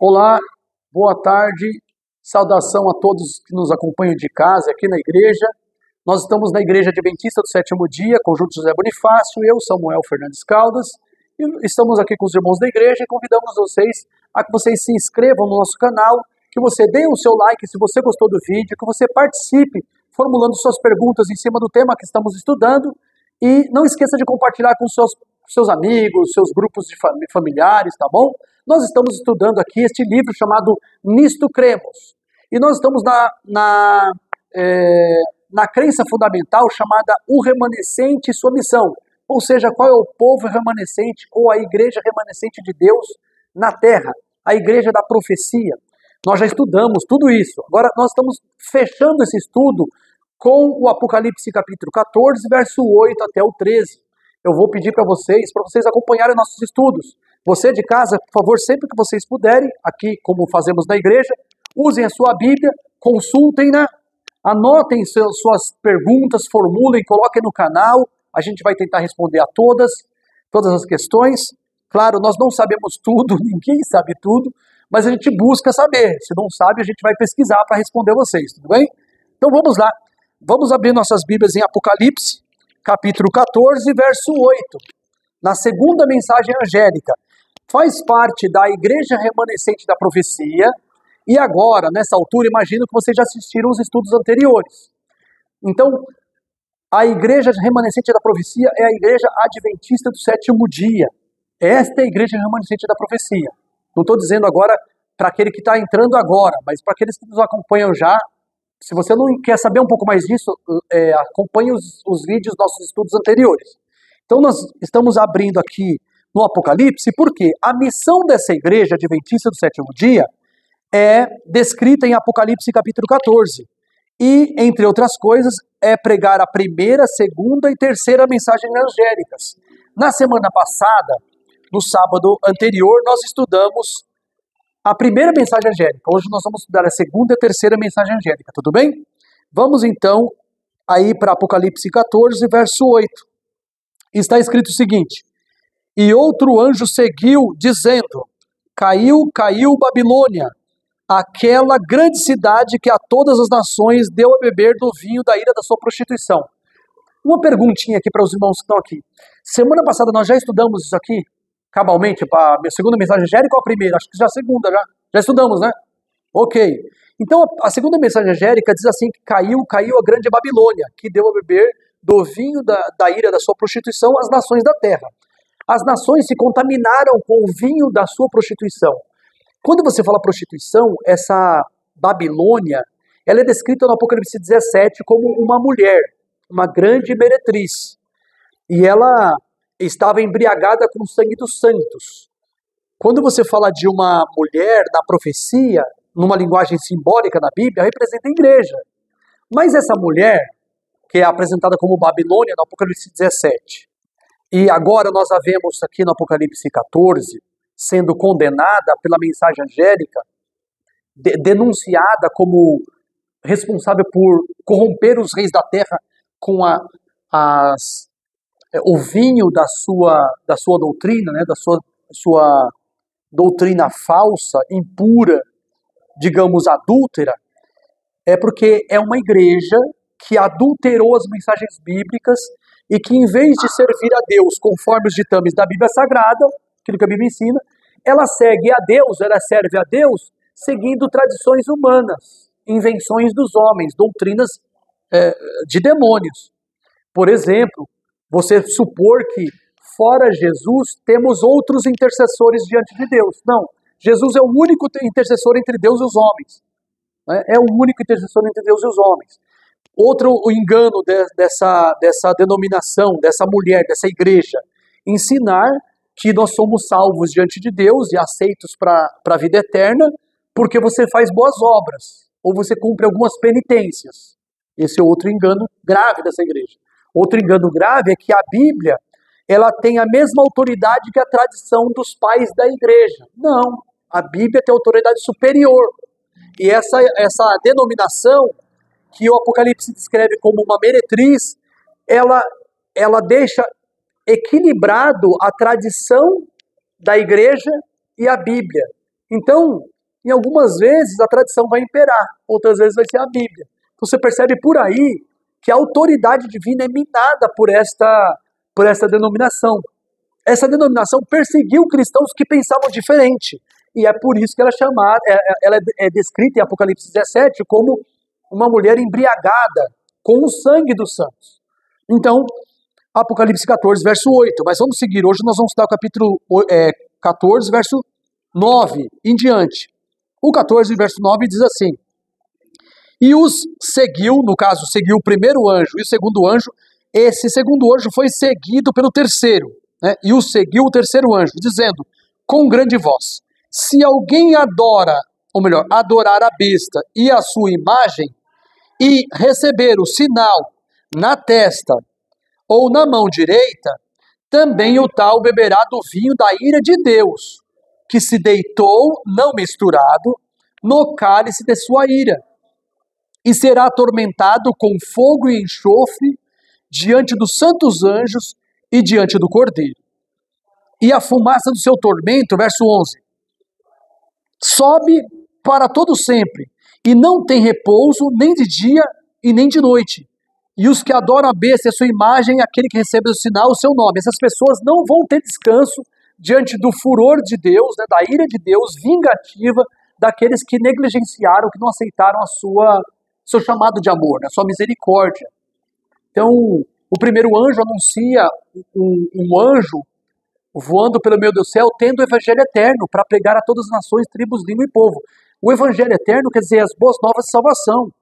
Olá, boa tarde, saudação a todos que nos acompanham de casa aqui na igreja. Nós estamos na Igreja Adventista do Sétimo Dia, Conjunto José Bonifácio, eu, Samuel Fernandes Caldas, e estamos aqui com os irmãos da igreja e convidamos vocês a que vocês se inscrevam no nosso canal, que você dê o seu like se você gostou do vídeo, que você participe formulando suas perguntas em cima do tema que estamos estudando e não esqueça de compartilhar com seus amigos, seus grupos de familiares, tá bom? Nós estamos estudando aqui este livro chamado Nisto Cremos. E nós estamos na crença fundamental chamada o remanescente e sua missão. Ou seja, qual é o povo remanescente ou a igreja remanescente de Deus na terra. A igreja da profecia. Nós já estudamos tudo isso. Agora nós estamos fechando esse estudo com o Apocalipse capítulo 14, verso 8 até o 13. Eu vou pedir para vocês acompanharem nossos estudos. Você de casa, por favor, sempre que vocês puderem, aqui como fazemos na igreja, usem a sua Bíblia, consultem-na, anotem suas perguntas, formulem, coloquem no canal, a gente vai tentar responder a todas as questões. Claro, nós não sabemos tudo, ninguém sabe tudo, mas a gente busca saber. Se não sabe, a gente vai pesquisar para responder vocês, tudo bem? Então vamos lá, vamos abrir nossas Bíblias em Apocalipse, capítulo 14, verso 8, na segunda mensagem angélica. Faz parte da igreja remanescente da profecia, e agora, nessa altura, imagino que vocês já assistiram os estudos anteriores. Então, a igreja remanescente da profecia é a igreja adventista do sétimo dia. Esta é a igreja remanescente da profecia. Não estou dizendo agora para aquele que está entrando agora, mas para aqueles que nos acompanham já. Se você não quer saber um pouco mais disso, acompanhe os vídeos dos nossos estudos anteriores. Então, nós estamos abrindo aqui no Apocalipse, porque a missão dessa igreja adventista do sétimo dia é descrita em Apocalipse capítulo 14. E, entre outras coisas, é pregar a primeira, segunda e terceira mensagem angélicas. Na semana passada, no sábado anterior, nós estudamos a primeira mensagem angélica. Hoje nós vamos estudar a segunda e a terceira mensagem angélica, tudo bem? Vamos então aí para Apocalipse 14, verso 8. Está escrito o seguinte: E outro anjo seguiu, dizendo: Caiu, caiu Babilônia, aquela grande cidade que a todas as nações deu a beber do vinho da ira da sua prostituição. Uma perguntinha aqui para os irmãos que estão aqui. Semana passada nós já estudamos isso aqui, cabalmente, para a segunda mensagem angélica ou a primeira? Acho que já a segunda, já estudamos, né? Ok. Então a segunda mensagem angélica diz assim que caiu a grande Babilônia, que deu a beber do vinho da ira da sua prostituição às nações da terra. As nações se contaminaram com o vinho da sua prostituição. Quando você fala prostituição, essa Babilônia, ela é descrita no Apocalipse 17 como uma mulher, uma grande meretriz. E ela estava embriagada com o sangue dos santos. Quando você fala de uma mulher na profecia, numa linguagem simbólica na Bíblia, representa a igreja. Mas essa mulher, que é apresentada como Babilônia no Apocalipse 17, e agora nós a vemos aqui no Apocalipse 14, sendo condenada pela mensagem angélica, denunciada como responsável por corromper os reis da terra com o vinho da sua doutrina, né, da sua doutrina falsa, impura, digamos adúltera, é porque é uma igreja que adulterou as mensagens bíblicas e que, em vez de servir a Deus conforme os ditames da Bíblia Sagrada, aquilo que a Bíblia ensina, ela serve a Deus seguindo tradições humanas, invenções dos homens, doutrinas de demônios. Por exemplo, você supor que, fora Jesus, temos outros intercessores diante de Deus. Não, Jesus é o único intercessor entre Deus e os homens. É o único intercessor entre Deus e os homens. Outro engano dessa denominação, dessa mulher, dessa igreja, ensinar que nós somos salvos diante de Deus e aceitos para a vida eterna porque você faz boas obras ou você cumpre algumas penitências. Esse é outro engano grave dessa igreja. Outro engano grave é que a Bíblia ela tem a mesma autoridade que a tradição dos pais da igreja. Não, a Bíblia tem autoridade superior. E essa denominação que o Apocalipse descreve como uma meretriz, ela deixa equilibrado a tradição da igreja e a Bíblia. Então, em algumas vezes a tradição vai imperar, outras vezes vai ser a Bíblia. Então você percebe por aí que a autoridade divina é minada por esta denominação. Essa denominação perseguiu cristãos que pensavam diferente. E é por isso que ela é descrita em Apocalipse 17 como uma mulher embriagada com o sangue dos santos. Então, Apocalipse 14, verso 8. Mas vamos seguir. Hoje nós vamos estudar o capítulo 14, verso 9 em diante. O 14, verso 9 diz assim: e os seguiu, no caso, seguiu o primeiro anjo e o segundo anjo. Esse segundo anjo foi seguido pelo terceiro, né? E o seguiu o terceiro anjo, dizendo com grande voz: se alguém adora, ou melhor, adorar a besta e a sua imagem, e receber o sinal na testa ou na mão direita, também o tal beberá do vinho da ira de Deus, que se deitou, não misturado, no cálice de sua ira, e será atormentado com fogo e enxofre diante dos santos anjos e diante do Cordeiro. E a fumaça do seu tormento, verso 11, sobe para todo sempre, e não tem repouso nem de dia e nem de noite. E os que adoram a besta e a sua imagem, aquele que recebe o sinal, o seu nome. Essas pessoas não vão ter descanso diante do furor de Deus, né, da ira de Deus, vingativa, daqueles que negligenciaram, que não aceitaram seu chamado de amor, a sua misericórdia. Então, o primeiro anjo anuncia um anjo voando pelo meio do céu, tendo o evangelho eterno para pregar a todas as nações, tribos, língua e povo. O evangelho eterno quer dizer as boas novas de salvação.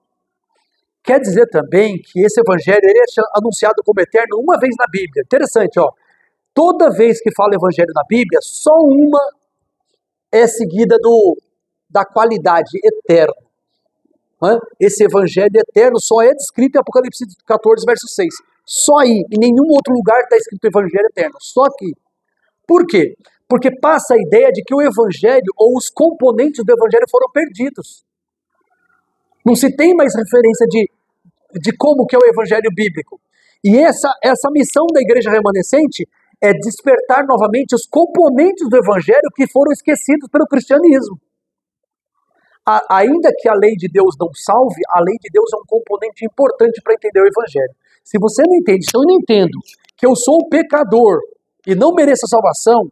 Quer dizer também que esse evangelho ele é anunciado como eterno uma vez na Bíblia. Interessante, ó. Toda vez que fala evangelho na Bíblia, só uma é seguida da qualidade eterna. Esse evangelho eterno só é descrito em Apocalipse 14, verso 6. Só aí, em nenhum outro lugar está escrito evangelho eterno, só aqui. Por quê? Porque passa a ideia de que o evangelho ou os componentes do evangelho foram perdidos. Não se tem mais referência de como que é o evangelho bíblico. E essa missão da igreja remanescente é despertar novamente os componentes do evangelho que foram esquecidos pelo cristianismo. Ainda que a lei de Deus não salve, a lei de Deus é um componente importante para entender o evangelho. Se você não entende, se eu não entendo que eu sou um pecador e não mereço a salvação,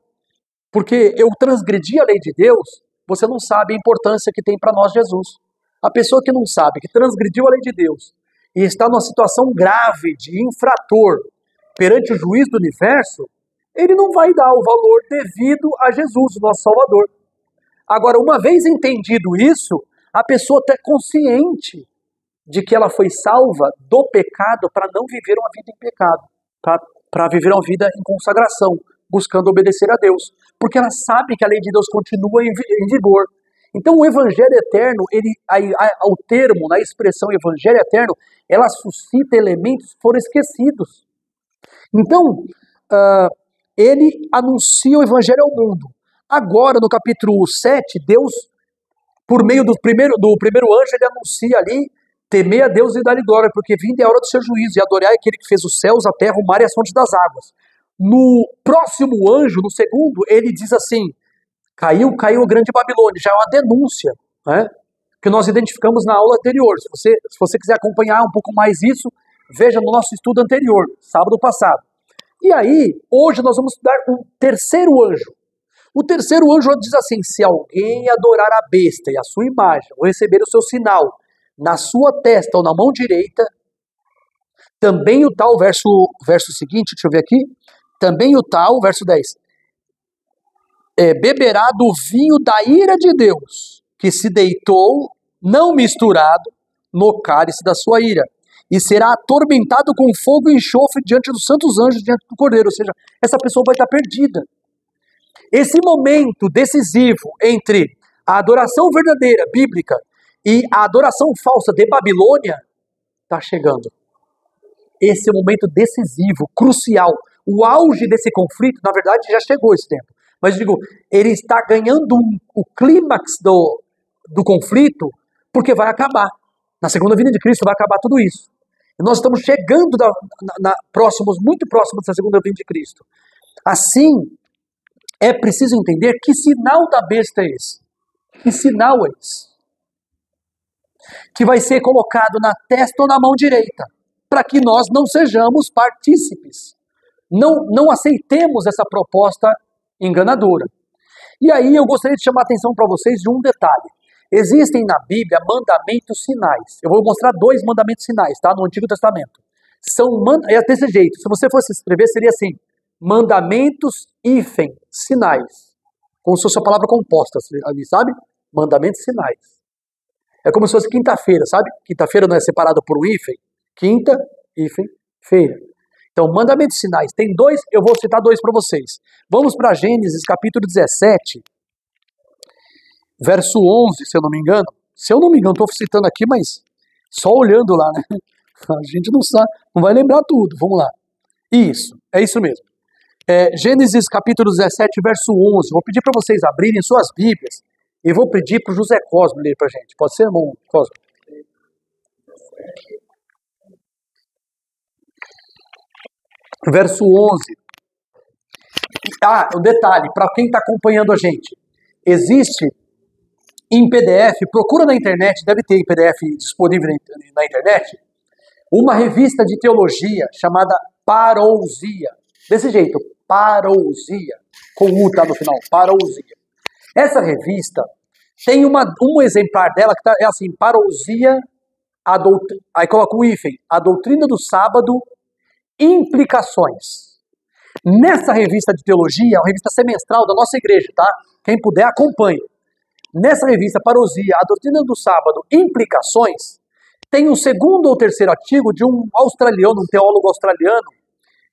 porque eu transgredi a lei de Deus, você não sabe a importância que tem para nós Jesus. A pessoa que não sabe, que transgrediu a lei de Deus e está numa situação grave de infrator perante o juiz do universo, ele não vai dar o valor devido a Jesus, o nosso Salvador. Agora, uma vez entendido isso, a pessoa está consciente de que ela foi salva do pecado para não viver uma vida em pecado, para viver uma vida em consagração, buscando obedecer a Deus, porque ela sabe que a lei de Deus continua em vigor. Então o evangelho eterno, o termo, na expressão evangelho eterno, ela suscita elementos que foram esquecidos. Então, ele anuncia o evangelho ao mundo. Agora, no capítulo 7, Deus, por meio do primeiro anjo, ele anuncia ali: temei a Deus e dá-lhe glória, porque vinda é a hora do seu juízo, e adorai aquele que fez os céus, a terra, o mar e as fontes das águas. No próximo anjo, no segundo, ele diz assim: caiu a grande Babilônia. Já é uma denúncia, né, que nós identificamos na aula anterior. Se você quiser acompanhar um pouco mais isso, veja no nosso estudo anterior, sábado passado. E aí, hoje nós vamos estudar um terceiro anjo. O terceiro anjo diz assim: se alguém adorar a besta e a sua imagem, ou receber o seu sinal na sua testa ou na mão direita, também o tal, verso seguinte, deixa eu ver aqui, também o tal, verso 10, beberá do vinho da ira de Deus, que se deitou, não misturado, no cálice da sua ira, e será atormentado com fogo e enxofre diante dos santos anjos, diante do Cordeiro. Ou seja, essa pessoa vai estar perdida. Esse momento decisivo entre a adoração verdadeira, bíblica, e a adoração falsa de Babilônia está chegando. Esse é o momento decisivo, crucial. O auge desse conflito, na verdade, já chegou esse tempo. Mas digo, ele está ganhando o clímax do conflito, porque vai acabar. Na segunda vinda de Cristo vai acabar tudo isso. E nós estamos chegando muito próximos da segunda vinda de Cristo. Assim, é preciso entender que sinal da besta é esse. Que sinal é esse? Que vai ser colocado na testa ou na mão direita, para que nós não sejamos partícipes. Não aceitemos essa proposta enganadora. E aí eu gostaria de chamar a atenção para vocês de um detalhe. Existem na Bíblia mandamentos sinais. Eu vou mostrar 2 mandamentos sinais, tá? No Antigo Testamento. É desse jeito. Se você fosse escrever, seria assim: mandamentos hífen sinais. Como se fosse a palavra composta ali, sabe? Mandamentos sinais. É como se fosse quinta-feira, sabe? Quinta-feira não é separado por um hífen? Quinta, hífen, feira. Então, mandamentos sinais. Tem 2, eu vou citar 2 para vocês. Vamos para Gênesis, capítulo 17, verso 11, se eu não me engano. Se eu não me engano, estou citando aqui, mas só olhando lá, né? A gente não sabe, não vai lembrar tudo. Vamos lá. Isso, é isso mesmo. Gênesis, capítulo 17, verso 11. Vou pedir para vocês abrirem suas Bíblias. E vou pedir para o José Cosmo ler para a gente. Pode ser, irmão Cosmo? Verso 11. Um detalhe, para quem está acompanhando a gente. Existe em PDF, procura na internet, deve ter em PDF disponível na internet, uma revista de teologia chamada Parousia. Desse jeito, Parousia. Com U tá no final, Parousia. Essa revista tem um exemplar dela que é assim, Parousia, aí coloca um hífen, a doutrina do sábado, implicações. Nessa revista de teologia, é uma revista semestral da nossa igreja, tá? Quem puder, acompanhe. Nessa revista Parousia, a doutrina do sábado, implicações, tem um 2º ou 3º artigo de um australiano, um teólogo australiano,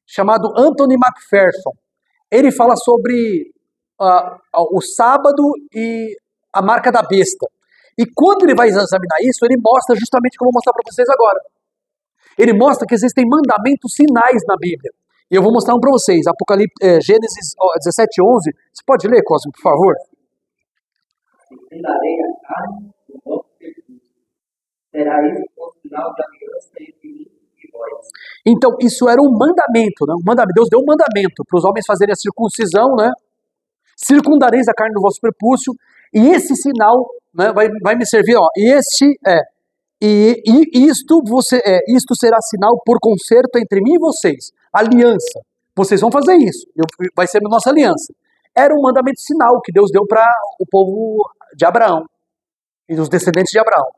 chamado Anthony McPherson. Ele fala sobre o sábado e a marca da besta. E quando ele vai examinar isso, ele mostra justamente o que eu vou mostrar para vocês agora. Ele mostra que existem mandamentos sinais na Bíblia. E eu vou mostrar um para vocês. Gênesis 17, 11. Você pode ler, Cosmo, por favor? Darei a carne do vosso percurso. Será esse o sinal da aliança entre mim e vós. Então, isso era um mandamento, né? Deus deu um mandamento para os homens fazerem a circuncisão, né? Circundareis a carne do vosso prepúcio, e esse sinal, né, vai me servir, ó. Isto será sinal por concerto entre mim e vocês. Aliança. Vocês vão fazer isso. Vai ser a nossa aliança. Era um mandamento sinal que Deus deu para o povo de Abraão e os descendentes de Abraão.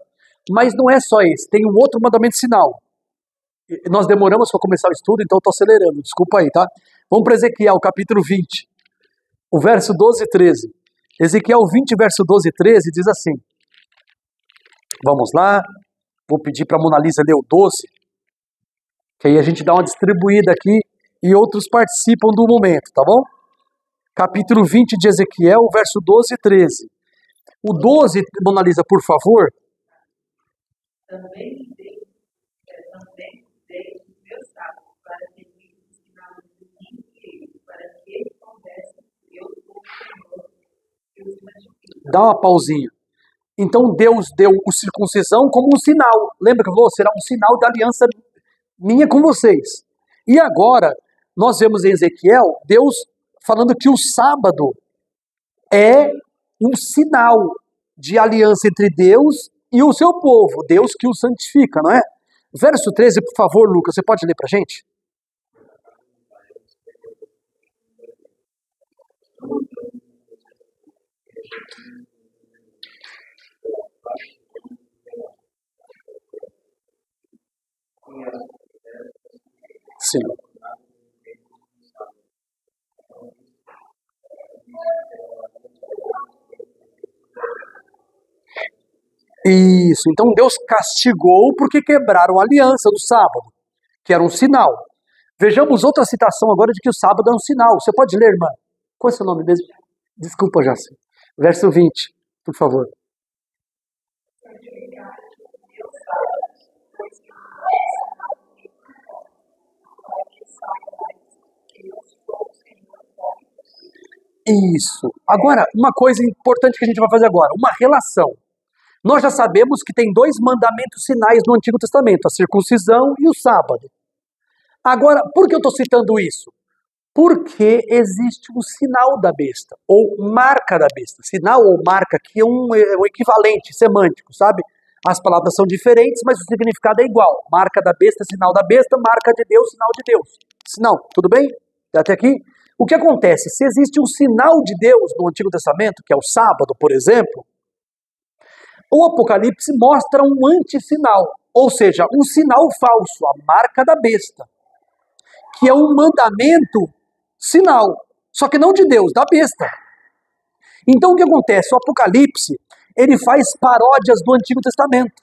Mas não é só esse. Tem um outro mandamento sinal. Nós demoramos para começar o estudo, então estou acelerando. Desculpa aí, tá? Vamos para Ezequiel, capítulo 20. O verso 12 e 13. Ezequiel 20, verso 12 e 13 diz assim. Vamos lá. Vou pedir para a Mona Lisa ler o 12. Que aí a gente dá uma distribuída aqui e outros participam do momento, tá bom? Capítulo 20 de Ezequiel, verso 12 e 13. O 12, Mona Lisa, por favor. Também dei o meu sábado para que ele ensinasse de mim e ele, para que ele soubesse que eu sou o Senhor. Dá uma pausinha. Então Deus deu o circuncisão como um sinal. Lembra que eu falei? Será um sinal da aliança minha com vocês. E agora, nós vemos em Ezequiel, Deus falando que o sábado é um sinal de aliança entre Deus e o seu povo. Deus que o santifica, não é? Verso 13, por favor, Lucas, você pode ler pra gente? Sim. Isso, então Deus castigou porque quebraram a aliança do sábado, que era um sinal. Vejamos outra citação agora de que o sábado é um sinal. Você pode ler, irmã? Qual é o seu nome mesmo? Desculpa, Jaci. Verso 20, por favor. Isso. Agora, uma coisa importante que a gente vai fazer agora, uma relação. Nós já sabemos que tem 2 mandamentos sinais no Antigo Testamento, a circuncisão e o sábado. Agora, por que eu estou citando isso? Porque existe um sinal da besta, ou marca da besta. Sinal ou marca que é um equivalente semântico, sabe? As palavras são diferentes, mas o significado é igual. Marca da besta, sinal da besta, marca de Deus, sinal de Deus. Sinal, tudo bem? Até aqui? O que acontece? Se existe um sinal de Deus no Antigo Testamento, que é o sábado, por exemplo, o Apocalipse mostra um antissinal, ou seja, um sinal falso, a marca da besta, que é um mandamento sinal, só que não de Deus, da besta. Então o que acontece? O Apocalipse, ele faz paródias do Antigo Testamento.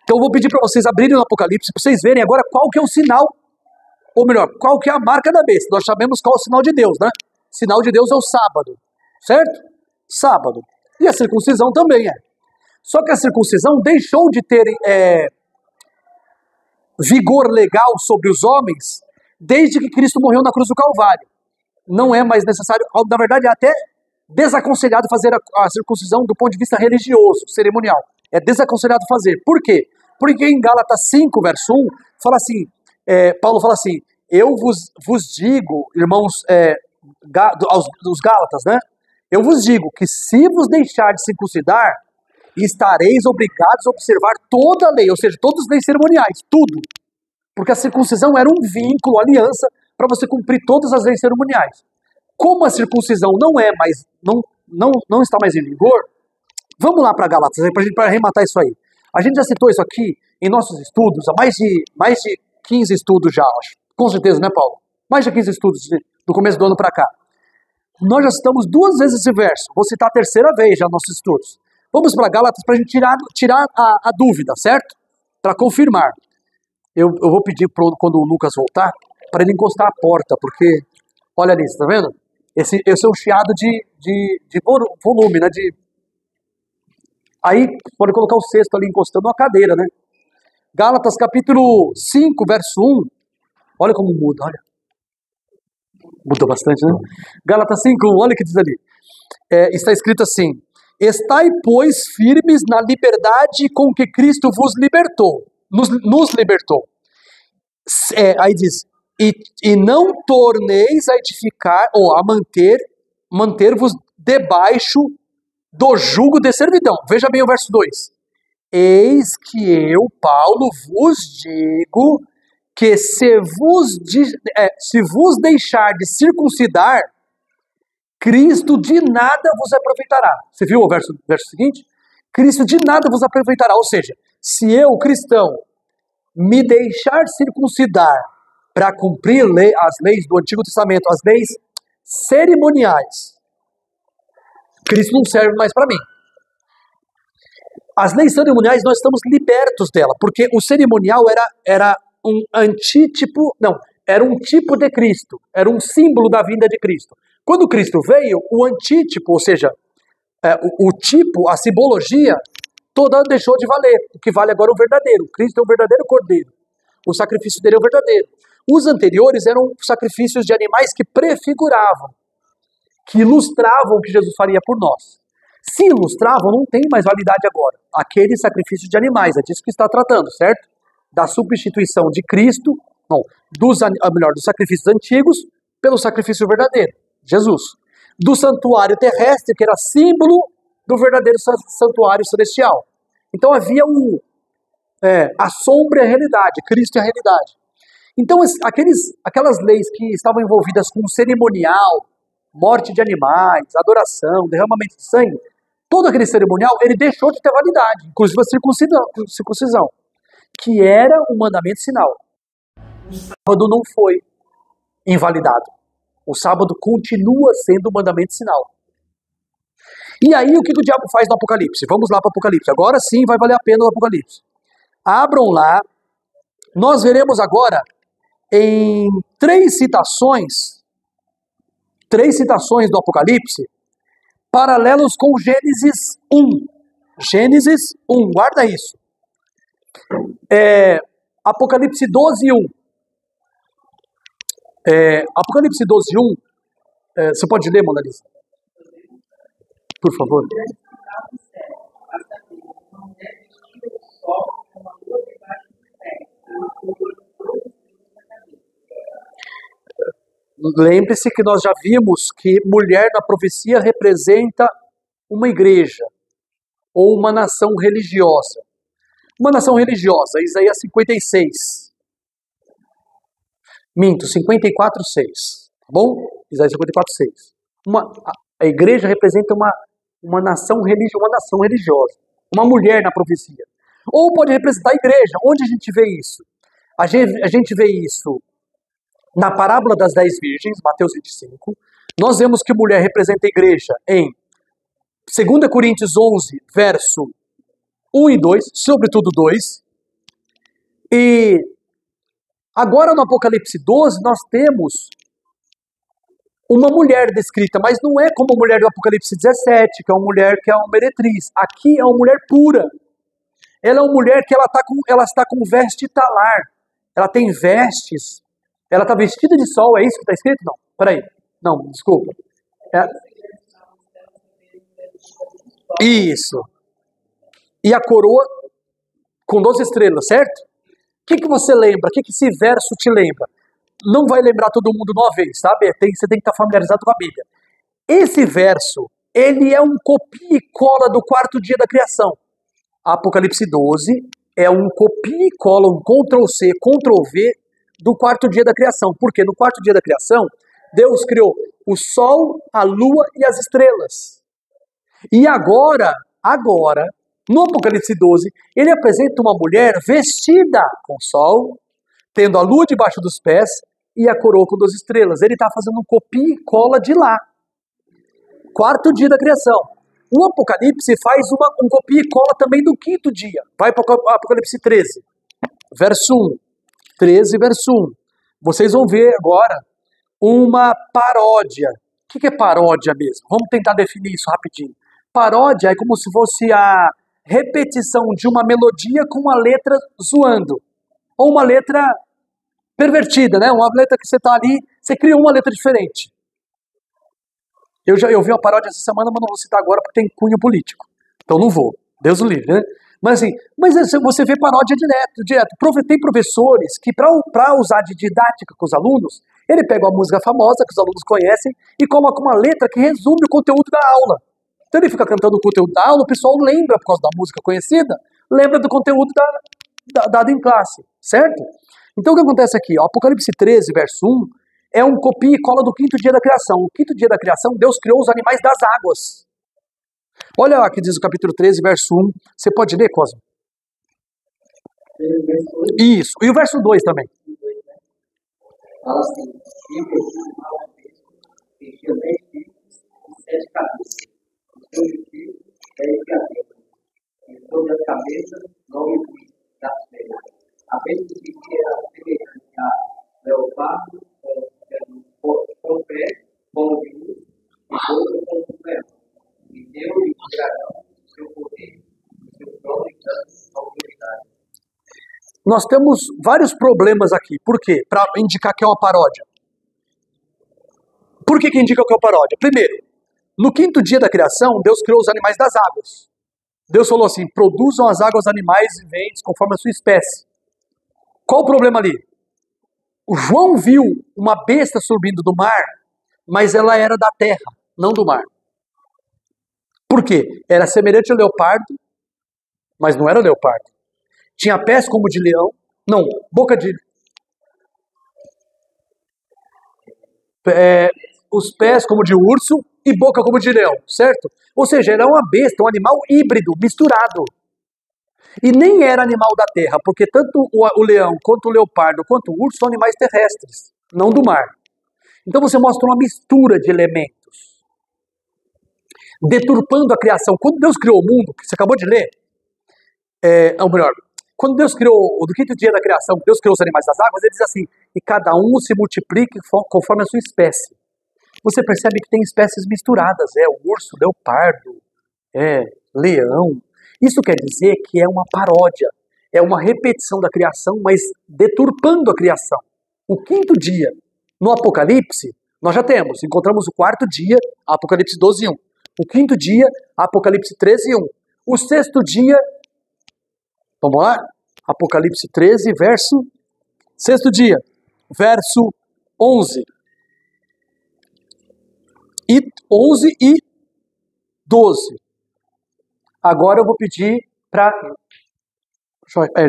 Então eu vou pedir para vocês abrirem o Apocalipse, para vocês verem agora qual que é o sinal, ou melhor, qual que é a marca da besta. Nós sabemos qual é o sinal de Deus, né? O sinal de Deus é o sábado, certo? Sábado. E a circuncisão também é. Só que a circuncisão deixou de ter vigor legal sobre os homens desde que Cristo morreu na cruz do Calvário. Não é mais necessário, na verdade é até desaconselhado fazer a circuncisão do ponto de vista religioso, cerimonial. É desaconselhado fazer. Por quê? Porque em Gálatas 5, verso 1, fala assim, Paulo fala assim, eu vos digo, irmãos, os Gálatas, né? Eu vos digo que se vos deixar de circuncidar, estareis obrigados a observar toda a lei, ou seja, todas as leis cerimoniais, tudo. Porque a circuncisão era um vínculo, aliança, para você cumprir todas as leis cerimoniais. Como a circuncisão não está mais em vigor, vamos lá para Gálatas, para arrematar isso aí. A gente já citou isso aqui em nossos estudos, há mais de 15 estudos já, acho. Com certeza, né, Paulo? Mais de 15 estudos do começo do ano para cá. Nós já citamos 2 vezes esse verso. Vou citar a 3ª vez já nossos estudos. Vamos para Gálatas para a gente tirar a dúvida, certo? Para confirmar. Eu vou pedir quando o Lucas voltar, para ele encostar a porta, porque, olha ali, tá vendo? Esse é um chiado de volume, né? Aí, pode colocar o cesto ali encostando a cadeira, né? Gálatas capítulo 5, verso 1. Olha como muda, olha. Muda bastante, né? Gálatas 5, 1, olha o que diz ali. Está escrito assim, estai, pois, firmes na liberdade com que Cristo vos libertou. Nos libertou. Aí diz, e não torneis a edificar, ou a manter-vos debaixo do jugo de servidão. Veja bem o verso 2. Eis que eu, Paulo, vos digo que se vos deixar de circuncidar, Cristo de nada vos aproveitará. Você viu o verso seguinte? Cristo de nada vos aproveitará. Ou seja, se eu, cristão, me deixar circuncidar para cumprir as leis do Antigo Testamento, as leis cerimoniais, Cristo não serve mais para mim. As leis cerimoniais, nós estamos libertos dela, porque o cerimonial era um antítipo, não, era um tipo de Cristo, era um símbolo da vinda de Cristo. Quando Cristo veio, o antítipo, ou seja, o tipo, a simbologia, toda deixou de valer. O que vale agora é o verdadeiro. Cristo é o verdadeiro cordeiro. O sacrifício dele é o verdadeiro. Os anteriores eram sacrifícios de animais que prefiguravam, que ilustravam o que Jesus faria por nós. Se ilustravam, não tem mais validade agora. Aquele sacrifício de animais, é disso que está tratando, certo? Da substituição de Cristo, dos sacrifícios antigos, pelo sacrifício verdadeiro, Jesus. Do santuário terrestre, que era símbolo do verdadeiro santuário celestial. Então havia a sombra e a realidade, Cristo e a realidade. Então aquelas leis que estavam envolvidas com cerimonial, morte de animais, adoração, derramamento de sangue, todo aquele cerimonial, ele deixou de ter validade, inclusive a circuncisão, que era um mandamento sinal. O sábado não foi invalidado. O sábado continua sendo um mandamento sinal. E aí, o que o diabo faz no Apocalipse? Vamos lá para o Apocalipse. Agora sim vai valer a pena o Apocalipse. Abram lá. Nós veremos agora em 3 citações do Apocalipse, paralelos com Gênesis 1. Gênesis 1, guarda isso. Apocalipse 12, 1. Apocalipse 12, 1. Você pode ler, Mona Lisa? Por favor. Lembre-se que nós já vimos que mulher na profecia representa uma igreja ou uma nação religiosa. Uma nação religiosa, Isaías 56. Minto, 54:6. Tá bom? Isaías 54:6. A igreja representa uma nação religiosa. Uma mulher na profecia. Ou pode representar a igreja. Onde a gente vê isso? A gente vê isso na parábola das 10 virgens, Mateus 25. Nós vemos que mulher representa a igreja em 2 Coríntios 11, verso 1 e 2, sobretudo 2. E agora no Apocalipse 12 nós temos uma mulher descrita, mas não é como a mulher do Apocalipse 17, que é uma mulher que é uma meretriz. Aqui é uma mulher pura. Ela é uma mulher que ela está com veste talar. Ela tem vestes. Ela está vestida de sol, é isso que está escrito? Não, peraí. Não, desculpa. Isso. E a coroa com 12 estrelas, certo? O que você lembra? O que esse verso te lembra? Não vai lembrar todo mundo de uma vez, sabe? Você tem que estar familiarizado com a Bíblia. Esse verso, ele é um copia e cola do quarto dia da criação. Apocalipse 12 é um copia e cola, um Ctrl-C, Ctrl-V do quarto dia da criação. Porque no quarto dia da criação, Deus criou o sol, a lua e as estrelas. E agora, no Apocalipse 12, ele apresenta uma mulher vestida com sol, tendo a lua debaixo dos pés e a coroa com 12 estrelas. Ele está fazendo um copia e cola de lá. Quarto dia da criação. O Apocalipse faz um copia e cola também do quinto dia. Vai para o Apocalipse 13, verso 1. 13, verso 1. Vocês vão ver agora uma paródia. O que é paródia mesmo? Vamos tentar definir isso rapidinho. Paródia é como se fosse a repetição de uma melodia com uma letra zoando. Ou uma letra pervertida, né? Uma letra que você está ali, você cria uma letra diferente. Eu vi uma paródia essa semana, mas não vou citar agora porque tem cunho político. Então não vou. Deus o livre, né? Mas assim, você vê paródia direto. Tem professores que para usar de didática com os alunos, ele pega uma música famosa que os alunos conhecem e coloca uma letra que resume o conteúdo da aula. Então ele fica cantando o conteúdo da aula, o pessoal lembra, por causa da música conhecida, lembra do conteúdo dado em classe, certo? Então o que acontece aqui? O Apocalipse 13, verso 1, é um copia e cola do quinto dia da criação. O quinto dia da criação, Deus criou os animais das águas. Olha lá que diz o capítulo 13, verso 1. Você pode ler, Cosmo? Isso. E o verso 2 também. Fala assim: e tinha 10 chifres e 7 cabeças. O seu chifre 10 cabeças. E sobre as cabeças, 9 das pernas. A besta que era semelhante a leopardo, com pé, com o vinho, e boca com o leão. E deu-lhe o dragão seu poder, seu trono e grande autoridade. Nós temos vários problemas aqui. Por quê? Para indicar que é uma paródia. Por que indica que é uma paródia? Primeiro, no quinto dia da criação, Deus criou os animais das águas. Deus falou assim: produzam as águas animais viventes conforme a sua espécie. Qual o problema ali? O João viu uma besta subindo do mar, mas ela era da terra, não do mar. Por quê? Era semelhante ao leopardo, mas não era leopardo. Tinha pés como de leão, não, boca de... os pés como de urso e boca como de leão, certo? Ou seja, era uma besta, um animal híbrido, misturado. E nem era animal da terra, porque tanto o leão, quanto o leopardo, quanto o urso são animais terrestres, não do mar. Então você mostra uma mistura de elementos, deturpando a criação. Quando Deus criou o mundo, que você acabou de ler, ou melhor, quando Deus criou, do quinto dia da criação, Deus criou os animais das águas, ele diz assim: e cada um se multiplique conforme a sua espécie. Você percebe que tem espécies misturadas, o urso, leopardo, leão. Isso quer dizer que é uma paródia, é uma repetição da criação, mas deturpando a criação. O quinto dia, no Apocalipse, nós já encontramos o quarto dia, Apocalipse 12, 1. O quinto dia, Apocalipse 13, 1. O sexto dia, vamos lá? Apocalipse 13, sexto dia, verso 11. 11 e 12. Agora eu vou pedir para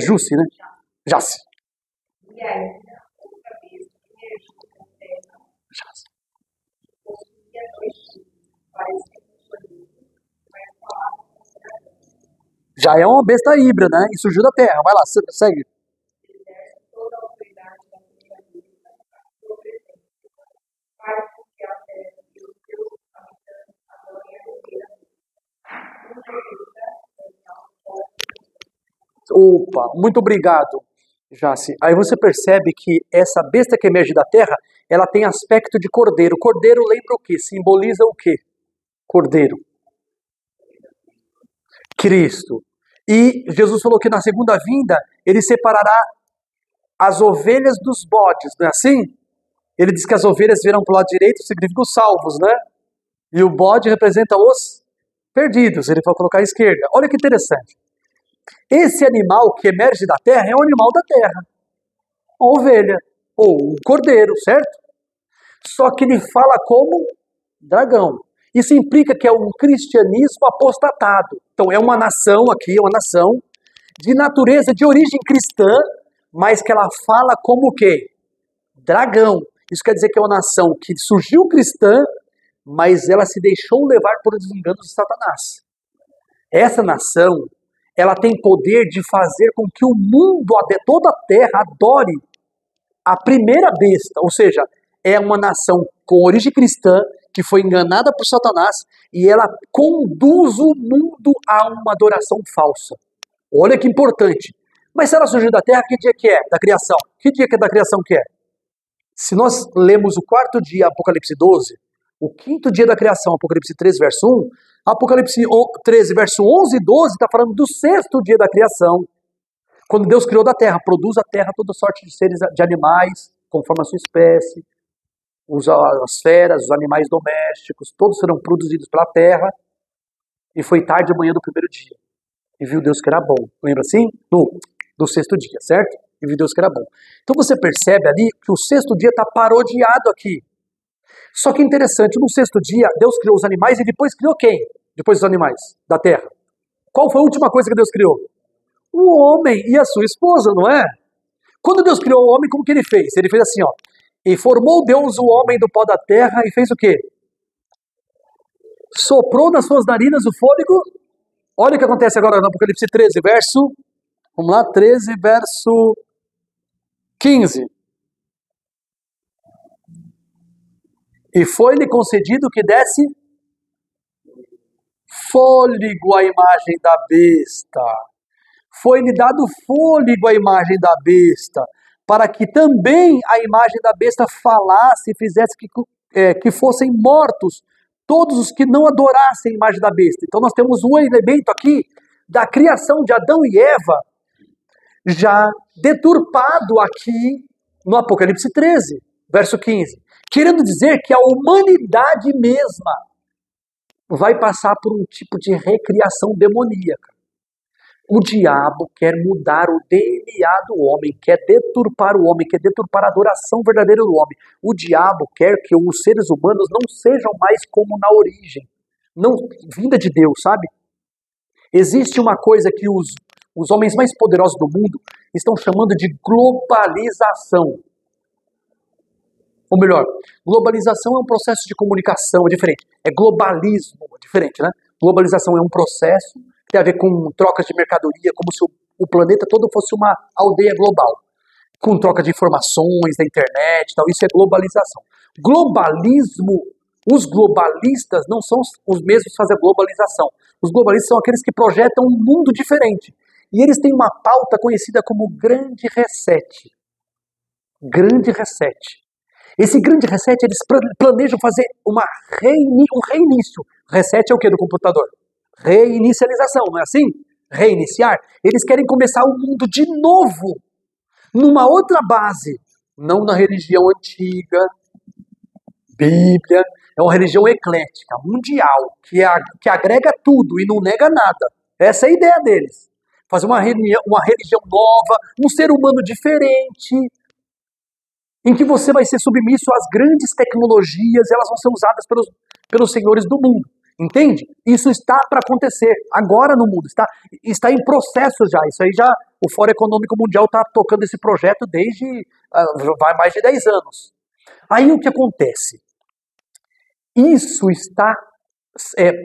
Jussi, né? Jassi. E ainda, outra vez, emergiu da terra, Jassi. possuía 2 chifres, parecia funcionando, mas falava com o dragão. Já é uma besta híbrida, né? E surgiu da terra. Vai lá, segue. Exerce toda a autoridade da primeira besta sobre o tempo. Faz com que a terra e os seus habitantes adorem a primeira besta. Não permita, então, pode. Opa, muito obrigado, Jassi. Aí você percebe que essa besta que emerge da terra, ela tem aspecto de cordeiro. Cordeiro lembra o quê? Simboliza o quê? Cordeiro. Cristo. E Jesus falou que na segunda vinda, ele separará as ovelhas dos bodes, não é assim? Ele diz que as ovelhas virão para o lado direito, significa os salvos, né? E o bode representa os perdidos, ele vai colocar à esquerda. Olha que interessante. Esse animal que emerge da terra é um animal da terra. Uma ovelha, ou um cordeiro, certo? Só que ele fala como dragão. Isso implica que é um cristianismo apostatado. Então é uma nação aqui, uma nação de natureza, de origem cristã, mas que ela fala como o quê? Dragão. Isso quer dizer que é uma nação que surgiu cristã, mas ela se deixou levar por desenganos de Satanás. Essa nação, ela tem poder de fazer com que o mundo, toda a terra, adore a primeira besta. Ou seja, é uma nação com origem cristã, que foi enganada por Satanás, e ela conduz o mundo a uma adoração falsa. Olha que importante. Mas se ela surgiu da terra, que dia que é? Da criação. Que dia que é da criação que é? Se nós lemos o 4º dia, Apocalipse 12, o 5º dia da criação, Apocalipse 13, verso 1, Apocalipse 13, verso 11 e 12, está falando do 6º dia da criação. Quando Deus criou da terra, produz a terra toda sorte de seres, de animais, conforme a sua espécie, as feras, os animais domésticos, todos serão produzidos pela terra. E foi tarde de manhã do 1º dia. E viu Deus que era bom. Lembra assim? Do 6º dia, certo? E viu Deus que era bom. Então você percebe ali que o 6º dia está parodiado aqui. Só que interessante, no 6º dia, Deus criou os animais e depois criou quem? Depois dos animais da terra. Qual foi a última coisa que Deus criou? O homem e a sua esposa, não é? Quando Deus criou o homem, como que ele fez? Ele fez assim, ó. E formou Deus o homem do pó da terra e fez o quê? Soprou nas suas narinas o fôlego. Olha o que acontece agora no Apocalipse 13, verso... Vamos lá, 13, verso 15. E foi-lhe concedido que desse fôlego à imagem da besta. Foi-lhe dado fôlego à imagem da besta, para que também a imagem da besta falasse e fizesse que fossem mortos todos os que não adorassem a imagem da besta. Então nós temos um elemento aqui da criação de Adão e Eva, já deturpado aqui no Apocalipse 13, verso 15. Querendo dizer que a humanidade mesma vai passar por um tipo de recriação demoníaca. O diabo quer mudar o DNA do homem, quer deturpar o homem, quer deturpar a adoração verdadeira do homem. O diabo quer que os seres humanos não sejam mais como na origem, não vinda de Deus, sabe? Existe uma coisa que os homens mais poderosos do mundo estão chamando de globalização. Ou melhor, globalização é um processo de comunicação, é diferente. É globalismo, é diferente, né? Globalização é um processo que tem a ver com trocas de mercadoria, como se o planeta todo fosse uma aldeia global. Com troca de informações da internet e tal, isso é globalização. Globalismo, os globalistas não são os mesmos que fazem a globalização. Os globalistas são aqueles que projetam um mundo diferente. E eles têm uma pauta conhecida como Grande Reset. Grande Reset. Esse Grande Reset, eles planejam fazer um reinício. Reset é o que do computador? Reinicialização, não é assim? Reiniciar. Eles querem começar o mundo de novo, numa outra base. Não na religião antiga, Bíblia. É uma religião eclética, mundial, que agrega tudo e não nega nada. Essa é a ideia deles. Fazer uma religião nova, um ser humano diferente, em que você vai ser submisso às grandes tecnologias, elas vão ser usadas pelos senhores do mundo. Entende? Isso está para acontecer agora no mundo, está em processo já. Isso aí já, o Fórum Econômico Mundial está tocando esse projeto desde, vai mais de 10 anos. Aí o que acontece? Isso está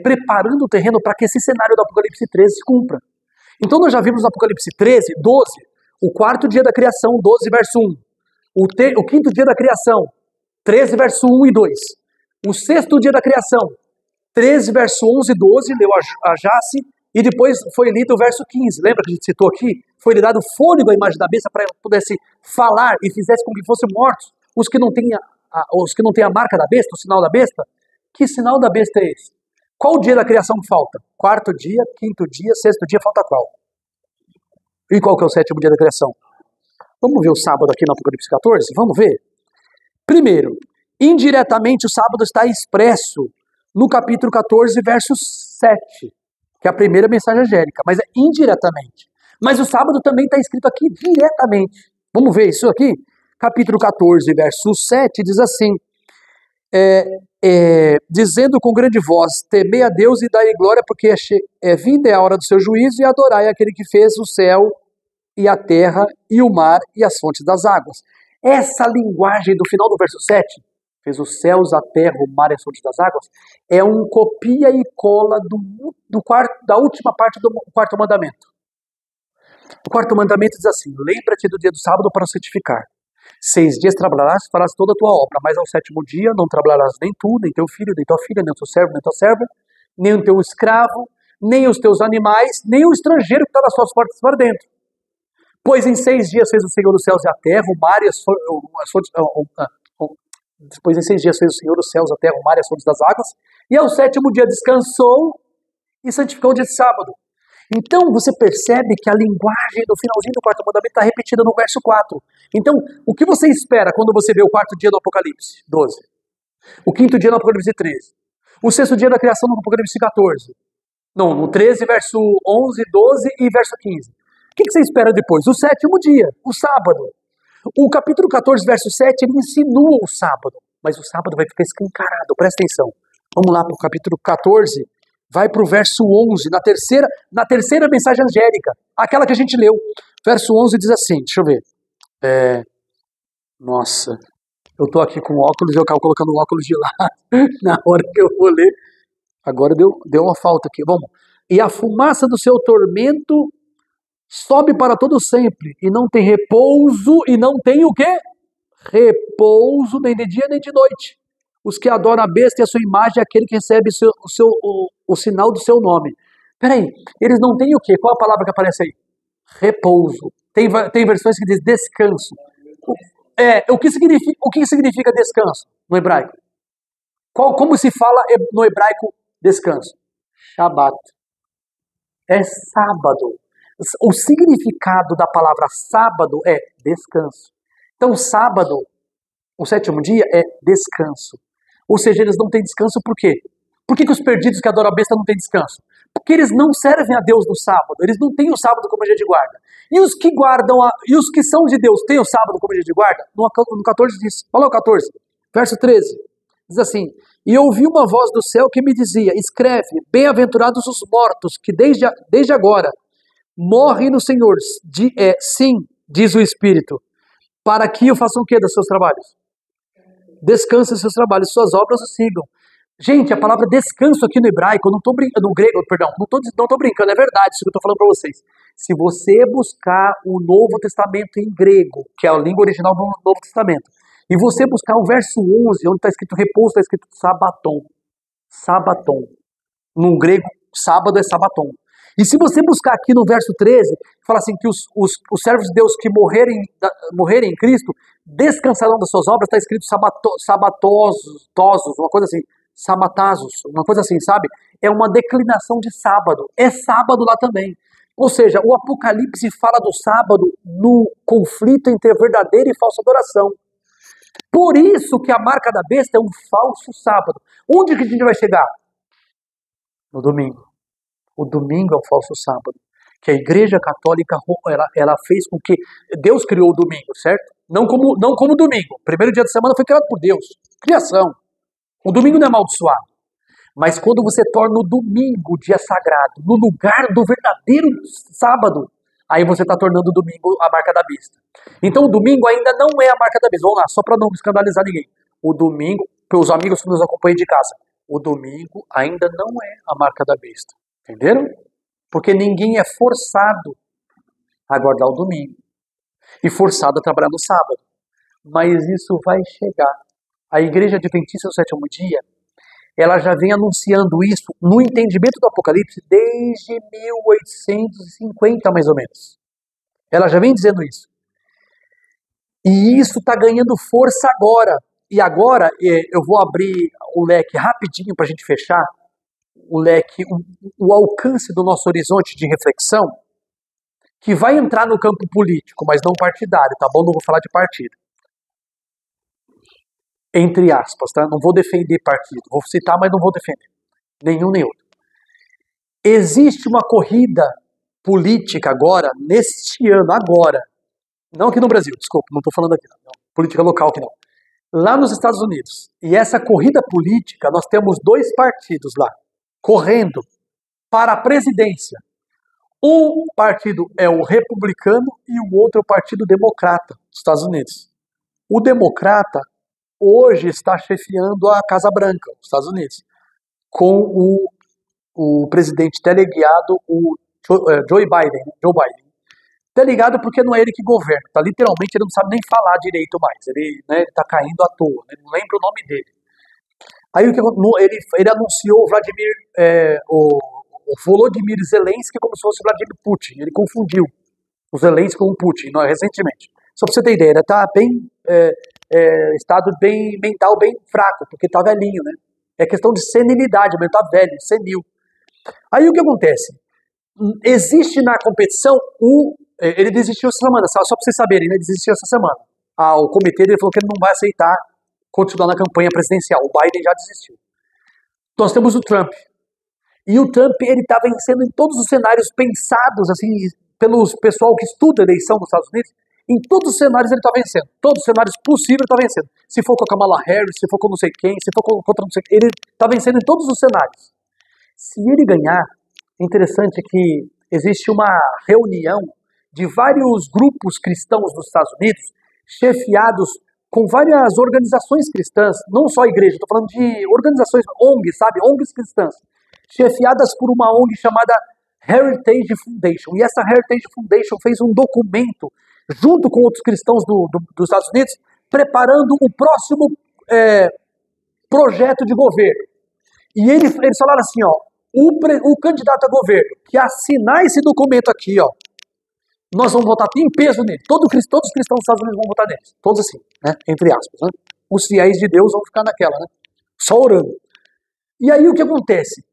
preparando o terreno para que esse cenário do Apocalipse 13 se cumpra. Então nós já vimos no Apocalipse 13, 12, o quarto dia da criação, 12 verso 1. O quinto dia da criação, 13 verso 1 e 2. O sexto dia da criação, 13 verso 11 e 12, leu a Jace, e depois foi lido o verso 15. Lembra que a gente citou aqui? Foi lhe dado fôlego à imagem da besta para ela pudesse falar e fizesse com que fossem mortos os que não têm a marca da besta, o sinal da besta. Que sinal da besta é esse? Qual o dia da criação que falta? Quarto dia, quinto dia, sexto dia, falta qual? E qual que é o sétimo dia da criação? Vamos ver o sábado aqui no Apocalipse 14? Vamos ver? Primeiro, indiretamente o sábado está expresso no capítulo 14, verso 7, que é a primeira mensagem angélica, mas é indiretamente. Mas o sábado também está escrito aqui diretamente. Vamos ver isso aqui? Capítulo 14, verso 7, diz assim, dizendo com grande voz, temei a Deus e dai glória, porque vinda é a hora do seu juízo, e adorai aquele que fez o céu e a terra e o mar e as fontes das águas. Essa linguagem do final do verso 7, fez os céus, a terra, o mar e as fontes das águas, é um copia e cola da última parte do quarto mandamento. O quarto mandamento diz assim, lembra-te do dia do sábado para o santificar. 6 dias trabalharás, farás toda a tua obra, mas ao sétimo dia não trabalharás nem tu, nem teu filho, nem tua filha, nem o teu servo, nem tua serva, nem o teu escravo, nem os teus animais, nem o estrangeiro que está nas suas portas para dentro. Pois em 6 dias fez o Senhor os céus e a terra, o mar e as fontes... Depois em 6 dias fez o Senhor os céus, a terra, o mar e as fontes das águas, e ao sétimo dia descansou e santificou o dia de sábado. Então você percebe que a linguagem do finalzinho do quarto mandamento está repetida no verso 4. Então, o que você espera quando você vê o quarto dia do Apocalipse 12? O quinto dia no Apocalipse 13? O sexto dia da criação no Apocalipse 14? Não, no 13, verso 11, 12 e verso 15. O que você espera depois? O sétimo dia, o sábado. O capítulo 14, verso 7, ele insinua o sábado, mas o sábado vai ficar escancarado, presta atenção. Vamos lá para o capítulo 14, vai para o verso 11, na terceira mensagem angélica, aquela que a gente leu. Verso 11 diz assim, deixa eu ver. Nossa, eu estou aqui com óculos e eu acabo colocando o óculos de lá na hora que eu vou ler. Agora deu uma falta aqui, vamos. E a fumaça do seu tormento sobe para todo sempre, e não tem repouso, e não tem o quê? Repouso, nem de dia, nem de noite. Os que adoram a besta e a sua imagem, aquele que recebe o sinal do seu nome. Peraí, eles não têm o quê? Qual a palavra que aparece aí? Repouso. Tem versões que diz descanso. O que significa descanso no hebraico? Como se fala no hebraico descanso? Shabbat. É sábado. O significado da palavra sábado é descanso. Então, sábado, o sétimo dia, é descanso. Ou seja, eles não têm descanso por quê? Por que os perdidos que adoram a besta não têm descanso? Porque eles não servem a Deus no sábado. Eles não têm o sábado como dia de guarda. E os que guardam, e os que são de Deus têm o sábado como dia de guarda? No 14 diz, olha o 14, verso 13. Diz assim, e ouvi uma voz do céu que me dizia, escreve, bem-aventurados os mortos, que desde agora morrem no Senhor. Sim, diz o Espírito, para que eu faça o quê dos seus trabalhos? Descanse dos seus trabalhos, suas obras o sigam. Gente, a palavra descanso aqui no hebraico, eu não estou brincando, no grego, perdão, não estou brincando, é verdade isso que eu estou falando para vocês. Se você buscar o Novo Testamento em grego, que é a língua original do Novo Testamento, e você buscar o verso 11, onde está escrito repouso, está escrito sabaton. Sabaton. No grego, sábado é sabaton. E se você buscar aqui no verso 13, fala assim que os servos de Deus que morrerem em Cristo descansarão das suas obras, está escrito sabatosos, uma coisa assim, sabatazos, uma coisa assim, sabe? É uma declinação de sábado. É sábado lá também. Ou seja, o Apocalipse fala do sábado no conflito entre verdadeira e falsa adoração. Por isso que a marca da besta é um falso sábado. Onde que a gente vai chegar? No domingo. O domingo é o falso sábado. Que a Igreja Católica ela fez com que Deus criou o domingo, certo? Não como domingo. O primeiro dia da semana foi criado por Deus. Criação. O domingo não é amaldiçoado. Mas quando você torna o domingo o dia sagrado, no lugar do verdadeiro sábado, aí você está tornando o domingo a marca da besta. Então o domingo ainda não é a marca da besta. Vamos lá, só para não escandalizar ninguém. O domingo, para os amigos que nos acompanham de casa, o domingo ainda não é a marca da besta. Entenderam? Porque ninguém é forçado a guardar o domingo e forçado a trabalhar no sábado. Mas isso vai chegar. A Igreja Adventista do Sétimo Dia, ela já vem anunciando isso no entendimento do Apocalipse desde 1850, mais ou menos. Ela já vem dizendo isso. E isso está ganhando força agora. E agora eu vou abrir o leque rapidinho para a gente fechar, o leque, o alcance do nosso horizonte de reflexão, que vai entrar no campo político, mas não partidário, tá bom? Não vou falar de partido. Entre aspas, tá? Não vou defender partido. Vou citar, mas não vou defender. Nenhum nem outro. Existe uma corrida política agora, neste ano, agora. Não aqui no Brasil, desculpa, não estou falando aqui. Não. Política local aqui não. Lá nos Estados Unidos. E essa corrida política, nós temos 2 partidos lá, correndo para a presidência. Um partido é o republicano e o outro é o partido democrata dos Estados Unidos. O democrata hoje está chefiando a Casa Branca, dos Estados Unidos, com o presidente teleguiado, o Joe Biden. Teleguiado porque não é ele que governa, tá? Literalmente ele não sabe nem falar direito mais, ele está caindo à toa, né? Não lembro o nome dele. Aí ele anunciou o Volodymyr Zelensky como se fosse Vladimir Putin, ele confundiu o Zelensky com o Putin, recentemente. Só para você ter ideia, ele está estado mental bem fraco, porque está velhinho, né? É questão de senilidade, mas está velho, senil. Aí o que acontece? Existe na competição ele desistiu essa semana, só para vocês saberem, ele desistiu essa semana. O comitê dele falou que ele não vai aceitar continuar na campanha presidencial. O Biden já desistiu. Então nós temos o Trump. E o Trump, ele está vencendo em todos os cenários pensados, assim, pelo pessoal que estuda a eleição nos Estados Unidos. Em todos os cenários ele está vencendo. Todos os cenários possíveis ele está vencendo. Se for com a Kamala Harris, se for com não sei quem, se for contra não sei quem, ele está vencendo em todos os cenários. Se ele ganhar, interessante que existe uma reunião de vários grupos cristãos nos Estados Unidos, chefiados com várias organizações cristãs, não só a igreja, estou falando de organizações ONGs, sabe? ONGs cristãs, chefiadas por uma ONG chamada Heritage Foundation. E essa Heritage Foundation fez um documento, junto com outros cristãos dos Estados Unidos, preparando o próximo projeto de governo. E eles falaram assim, o candidato a governo que assinar esse documento aqui, nós vamos votar em peso nele. Todos os cristãos dos Estados Unidos vão votar nele. Todos assim, né? Entre aspas. Né? Os fiéis de Deus vão ficar naquela, né? Só orando. E aí o que acontece?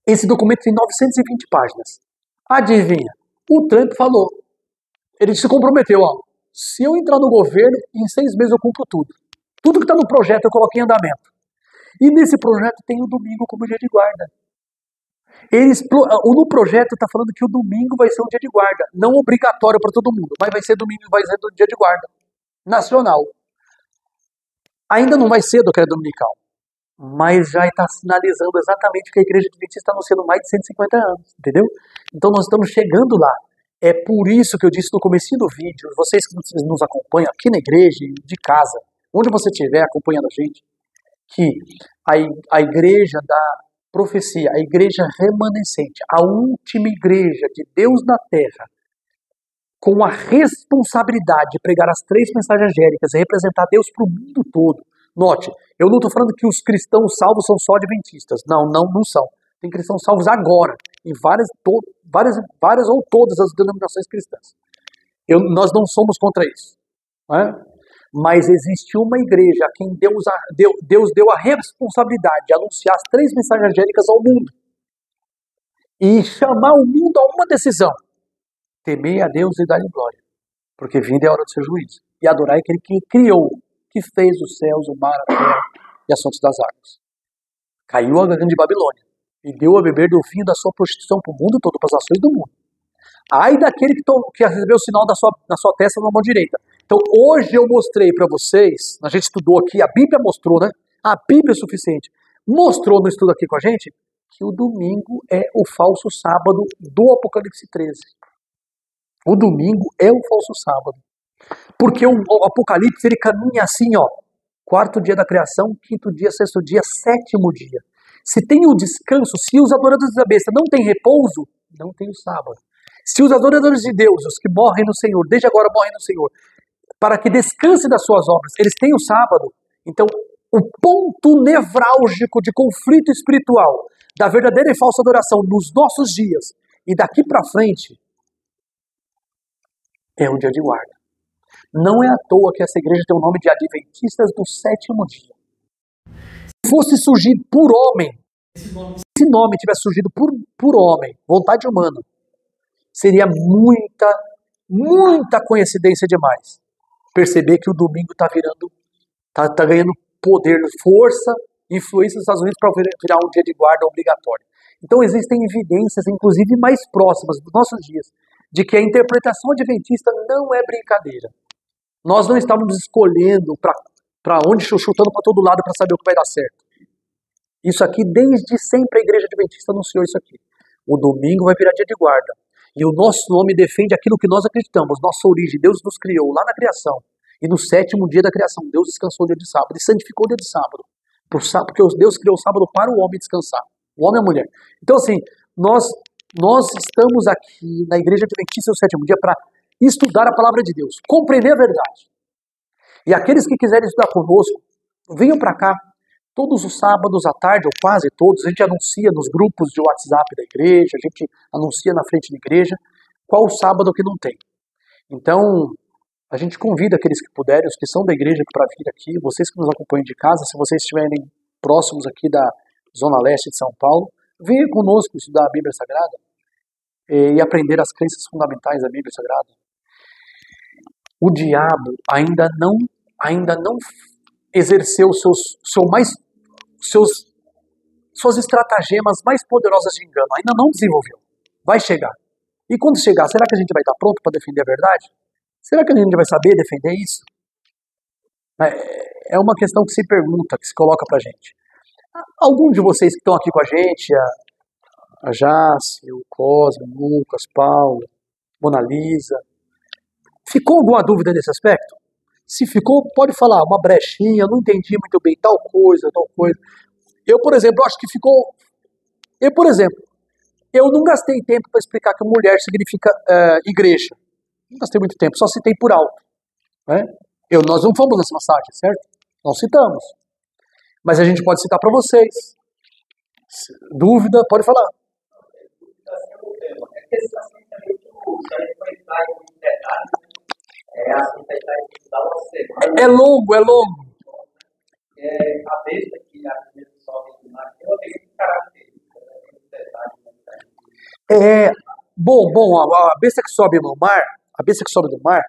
Esse documento tem 920 páginas. Adivinha? O Trump falou. Ele se comprometeu, se eu entrar no governo, em 6 meses eu cumpro tudo. Tudo que está no projeto eu coloquei em andamento. E nesse projeto tem o domingo como dia de guarda. No projeto está falando que o domingo vai ser um dia de guarda. Não obrigatório para todo mundo, mas vai ser domingo, vai ser dia de guarda. Nacional. Ainda não vai ser do que é dominical. Mas já está sinalizando exatamente que a Igreja Adventista está anunciando mais de 150 anos. Entendeu? Então nós estamos chegando lá. É por isso que eu disse no comecinho do vídeo, vocês que nos acompanham aqui na igreja, de casa, onde você estiver acompanhando a gente, que a igreja da profecia, a igreja remanescente, a última igreja de Deus na terra, com a responsabilidade de pregar as 3 mensagens angélicas e representar Deus para o mundo todo. Note, eu não estou falando que os cristãos salvos são só adventistas. Não são. Tem cristãos salvos agora, em várias ou todas as denominações cristãs. Nós não somos contra isso. Né? Mas existe uma igreja a quem Deus deu a responsabilidade de anunciar as 3 mensagens angélicas ao mundo. E chamar o mundo a uma decisão. Temei a Deus e dar-lhe glória. Porque vinda é a hora do seu juízo. E adorar aquele que criou, que fez os céus, o mar, a terra e as fontes das águas. Caiu a grande Babilônia. E deu a beber do vinho da sua prostituição para o mundo todo, para as nações do mundo. Ai daquele que recebeu o sinal na sua testa na mão direita. Então hoje eu mostrei para vocês, a gente estudou aqui, a Bíblia mostrou, né? A Bíblia é suficiente. mostrou no estudo aqui com a gente que o domingo é o falso sábado do Apocalipse 13. O domingo é o falso sábado. Porque o Apocalipse, ele caminha assim, ó. Quarto dia da criação, quinto dia, sexto dia, sétimo dia. Se tem o descanso, se os adoradores da besta não têm repouso, não tem o sábado. Se os adoradores de Deus, os que morrem no Senhor, desde agora morrem no Senhor, para que descanse das suas obras, eles têm o sábado, então o ponto nevrálgico de conflito espiritual da verdadeira e falsa adoração nos nossos dias e daqui para frente é o dia de guarda. Não é à toa que essa igreja tem o nome de Adventistas do Sétimo Dia. Se fosse surgir por homem, se esse nome tivesse surgido por homem, vontade humana, seria muita coincidência demais perceber que o domingo está virando, tá ganhando poder, força, influência dos Estados Unidos para virar um dia de guarda obrigatório. Então existem evidências, inclusive mais próximas dos nossos dias, de que a interpretação adventista não é brincadeira. Nós não estávamos escolhendo para onde, chutando para todo lado para saber o que vai dar certo. Isso aqui, desde sempre a igreja adventista anunciou isso aqui. O domingo vai virar dia de guarda. E o nosso nome defende aquilo que nós acreditamos, nossa origem. Deus nos criou lá na criação. E no sétimo dia da criação, Deus descansou no dia de sábado. E santificou o dia de sábado. Porque Deus criou o sábado para o homem descansar. O homem e a mulher. Então assim, nós estamos aqui na igreja adventista do sétimo dia para estudar a palavra de Deus. Compreender a verdade. E aqueles que quiserem estudar conosco, venham para cá. Todos os sábados à tarde, ou quase todos, a gente anuncia nos grupos de WhatsApp da igreja, a gente anuncia na frente da igreja qual o sábado que não tem. Então, a gente convida aqueles que puderem, os que são da igreja para vir aqui, vocês que nos acompanham de casa, se vocês estiverem próximos aqui da Zona Leste de São Paulo, venham conosco estudar a Bíblia Sagrada e aprender as crenças fundamentais da Bíblia Sagrada. O diabo ainda não exerceu suas estratagemas mais poderosas de engano. Ainda não desenvolveu. Vai chegar. E quando chegar, será que a gente vai estar pronto para defender a verdade? Será que a gente vai saber defender isso? É uma questão que se pergunta, que se coloca para a gente. Algum de vocês que estão aqui com a gente, a Jace, o Cosme, o Lucas, Paulo, Mona Lisa, ficou alguma dúvida nesse aspecto? Se ficou, pode falar, uma brechinha, não entendi muito bem tal coisa. Eu, por exemplo, acho que ficou... Eu não gastei tempo para explicar que mulher significa igreja. Não gastei muito tempo, só citei por alto. Né? Nós não fomos nessa massagem, certo? Nós citamos. Mas a gente pode citar para vocês. Dúvida, pode falar. É longo. A besta que a gente sobe do mar, eu tenho características, Bom, a besta que sobe do mar,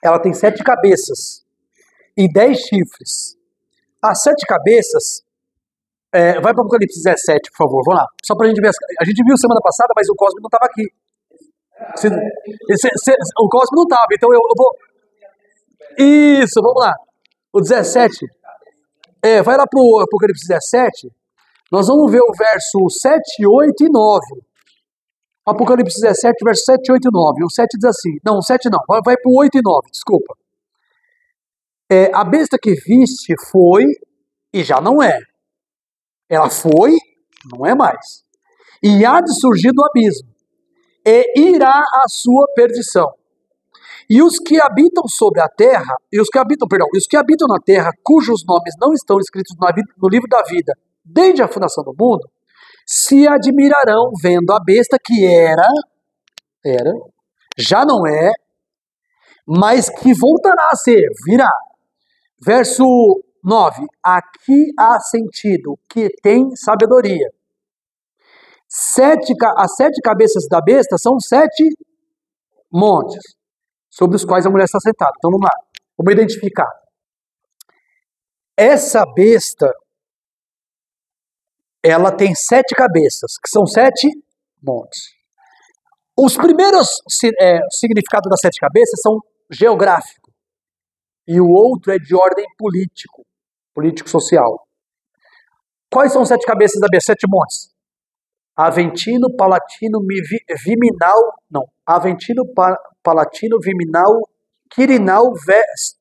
ela tem 7 cabeças e 10 chifres. As 7 cabeças, vai para o Apocalipse 17, por favor, vamos lá. Só para a gente ver. A gente viu semana passada, mas o Cosme não estava aqui. O Cosme não estava, então eu vou... Isso, vamos lá. O 17. Vai lá para o Apocalipse 17. Nós vamos ver o verso 7, 8 e 9. Apocalipse 17, verso 7, 8 e 9. O 7 diz assim. Não, o 7 não. Vai para o 8 e 9, desculpa. A besta que viste foi e já não é. Ela foi, não é mais. E há de surgir do abismo. E irá à sua perdição. E os que habitam sobre a terra, os que habitam na terra, cujos nomes não estão escritos no livro da vida, desde a fundação do mundo, se admirarão vendo a besta que era, já não é, mas que voltará a ser, virá. Verso 9. Aqui há sentido que tem sabedoria. As 7 cabeças da besta são 7 montes, sobre os quais a mulher está sentada. Então vamos lá, vamos identificar. Essa besta, ela tem 7 cabeças, que são 7 montes. Os primeiros significados das 7 cabeças são geográfico, e o outro é de ordem político-social. Quais são os 7 cabeças da besta? 7 montes. Aventino, Palatino, Viminal, não. Aventino, Palatino, Viminal, Quirinal,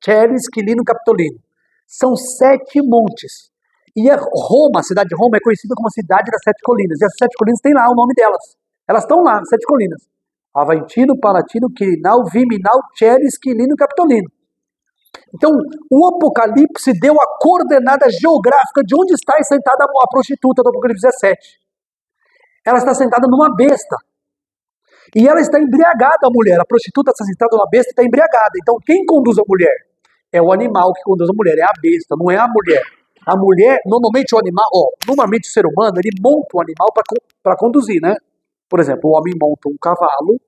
Ceres, Quilino, Capitolino. São 7 montes. E Roma, a cidade de Roma, é conhecida como a cidade das 7 colinas. E as 7 colinas têm lá o nome delas. Elas estão lá, 7 colinas. Aventino, Palatino, Quirinal, Viminal, Ceres, Quilino, Capitolino. Então, o Apocalipse deu a coordenada geográfica de onde está sentada a prostituta do Apocalipse 17. Ela está sentada numa besta. E ela está embriagada, a mulher. A prostituta está sentada numa besta e está embriagada. Então, quem conduz a mulher? É o animal que conduz a mulher, é a besta, não é a mulher. A mulher, normalmente o animal, normalmente o ser humano, ele monta o animal para conduzir, né? Por exemplo, o homem monta um cavalo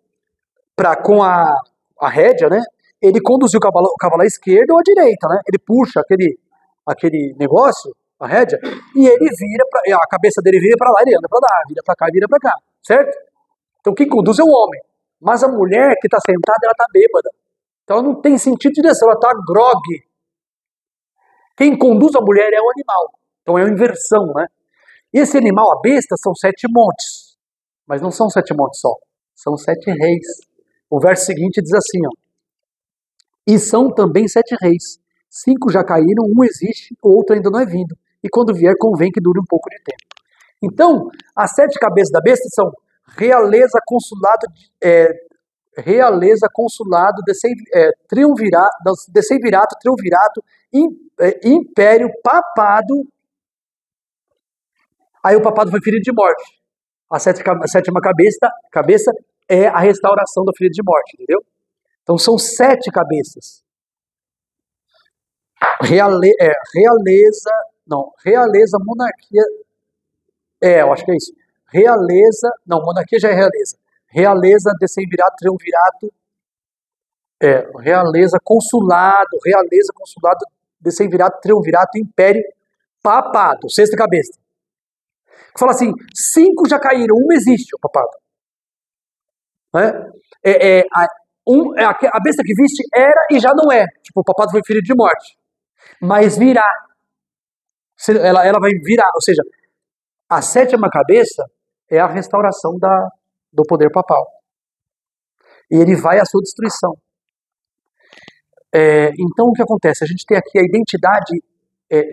com a rédea, né? Ele conduz o cavalo à esquerda ou à direita, né? Ele puxa aquele negócio, a rédea, e ele a cabeça dele vira para lá, ele anda para lá, vira para cá, vira para cá, certo? Então quem conduz é o homem. Mas a mulher que está sentada, ela está bêbada. Então ela não tem sentido de direção, ela está grogue. Quem conduz a mulher é o animal. Então é uma inversão, né? E esse animal, a besta, são 7 montes. Mas não são 7 montes só. São 7 reis. O verso seguinte diz assim, ó. E são também 7 reis. 5 já caíram, um existe, o outro ainda não é vindo. E quando vier, convém que dure um pouco de tempo. Então, as 7 cabeças da besta são realeza, consulado, triunvirato, império, papado. Aí o papado foi ferido de morte. A 7ª cabeça é a restauração da ferida de morte, entendeu? Então são 7 cabeças. Realeza, monarquia. Eu acho que é isso. Monarquia já é realeza. Realeza, decemvirato, triunvirato. Realeza, consulado, decemvirato, triunvirato, império, papado. 6ª cabeça. Fala assim, 5 já caíram, um existe, o papado. A besta que viste era e já não é. Tipo, o papado foi ferido de morte. Mas virá. Ela vai virar. Ou seja, a 7ª cabeça é a restauração do poder papal. E ele vai à sua destruição. Então, o que acontece? A gente tem aqui a identidade